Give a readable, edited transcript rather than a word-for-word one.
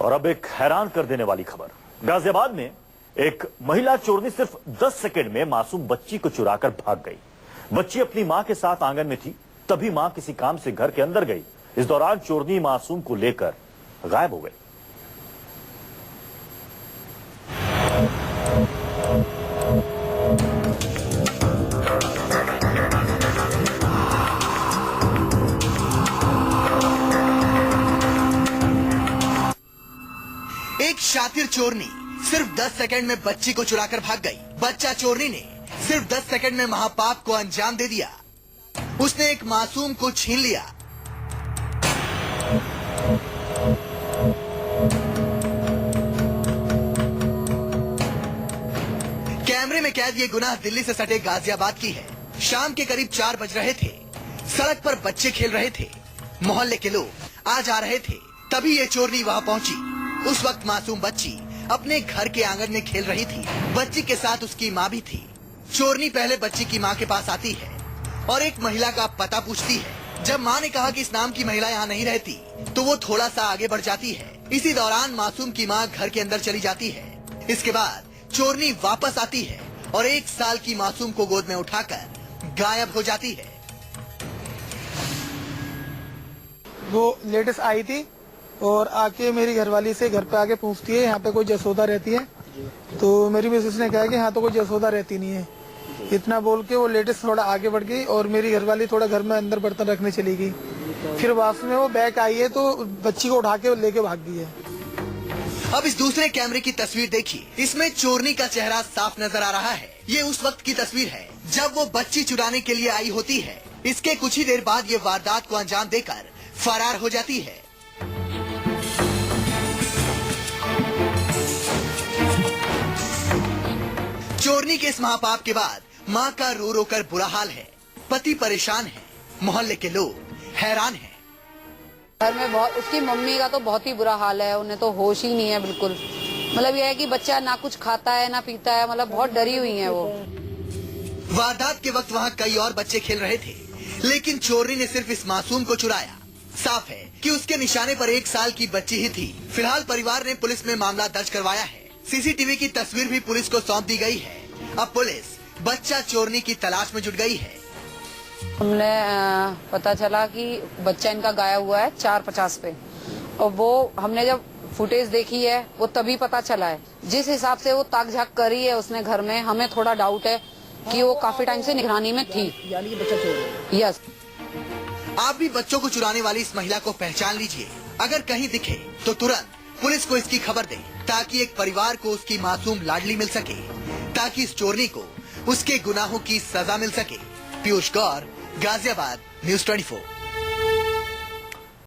और अब एक हैरान कर देने वाली खबर। गाजियाबाद में एक महिला चोरनी सिर्फ 10 सेकंड में मासूम बच्ची को चुराकर भाग गई। बच्ची अपनी मां के साथ आंगन में थी, तभी मां किसी काम से घर के अंदर गई। इस दौरान चोरनी मासूम को लेकर गायब हो गई। एक शातिर चोरनी सिर्फ 10 सेकंड में बच्ची को चुराकर भाग गई। बच्चा चोरनी ने सिर्फ 10 सेकंड में महापाप को अंजाम दे दिया। उसने एक मासूम को छीन लिया। कैमरे में कैद ये गुनाह दिल्ली से सटे गाजियाबाद की है। शाम के करीब 4 बज रहे थे। सड़क पर बच्चे खेल रहे थे। मोहल्ले के लोग आ जा रहे थे। तभी ये चोरनी वहां पहुंची। उस वक्त मासूम बच्ची अपने घर के आंगन में खेल रही थी। बच्ची के साथ उसकी माँ भी थी। चोरनी पहले बच्ची की माँ के पास आती है और एक महिला का पता पूछती है। जब माँ ने कहा कि इस नाम की महिला यहाँ नहीं रहती, तो वो थोड़ा सा आगे बढ़ जाती है। इसी दौरान मासूम की माँ घर के अंदर चली जाती है। इसके बाद चोरनी वापस आती है और 1 साल की मासूम को गोद में उठाकर गायब हो जाती है। वो लेडीज आई थी और आके मेरी घरवाली से घर पे आके पूछती है यहाँ पे कोई जसोदा रहती है। तो मेरी मिसेस ने कहा कि यहाँ तो कोई जसोदा रहती नहीं है। इतना बोल के वो लेडीज थोड़ा आगे बढ़ गई और मेरी घरवाली थोड़ा घर में अंदर बर्तन रखने चली गई। फिर वापस में वो बैक आई है तो बच्ची को उठा के लेके भाग गई है। अब इस दूसरे कैमरे की तस्वीर देखिए। इसमें चोरनी का चेहरा साफ नजर आ रहा है। ये उस वक्त की तस्वीर है जब वो बच्ची चुराने के लिए आई होती है। इसके कुछ ही देर बाद ये वारदात को अंजाम देकर फरार हो जाती है। चोरनी के इस महापाप के बाद माँ का रो रो कर बुरा हाल है। पति परेशान है। मोहल्ले के लोग हैरान हैं। घर में बहुत, उसकी मम्मी का तो बहुत ही बुरा हाल है। उन्हें तो होश ही नहीं है बिल्कुल। मतलब यह है कि बच्चा ना कुछ खाता है ना पीता है। मतलब बहुत डरी हुई है वो। वारदात के वक्त वहाँ कई और बच्चे खेल रहे थे, लेकिन चोरनी ने सिर्फ इस मासूम को चुराया। साफ है कि उसके निशाने पर 1 साल की बच्ची ही थी। फिलहाल परिवार ने पुलिस में मामला दर्ज करवाया है। सीसीटीवी की तस्वीर भी पुलिस को सौंप दी गई है। अब पुलिस बच्चा चोरनी की तलाश में जुट गई है। हमने पता चला कि बच्चा इनका गायब हुआ है 4:50 पे, और वो हमने जब फुटेज देखी है वो तभी पता चला है। जिस हिसाब से वो ताक झाक करी है उसने घर में, हमें थोड़ा डाउट है कि वो काफी टाइम से निगरानी में थी। यानी कि बच्चा चोर है। यस। आप भी बच्चों को चुराने वाली इस महिला को पहचान लीजिए। अगर कहीं दिखे तो तुरंत पुलिस को इसकी खबर दें, ताकि एक परिवार को उसकी मासूम लाडली मिल सके, ताकि इस चोरनी को उसके गुनाहों की सजा मिल सके। पीयूष गौर, गाजियाबाद, न्यूज़ 24।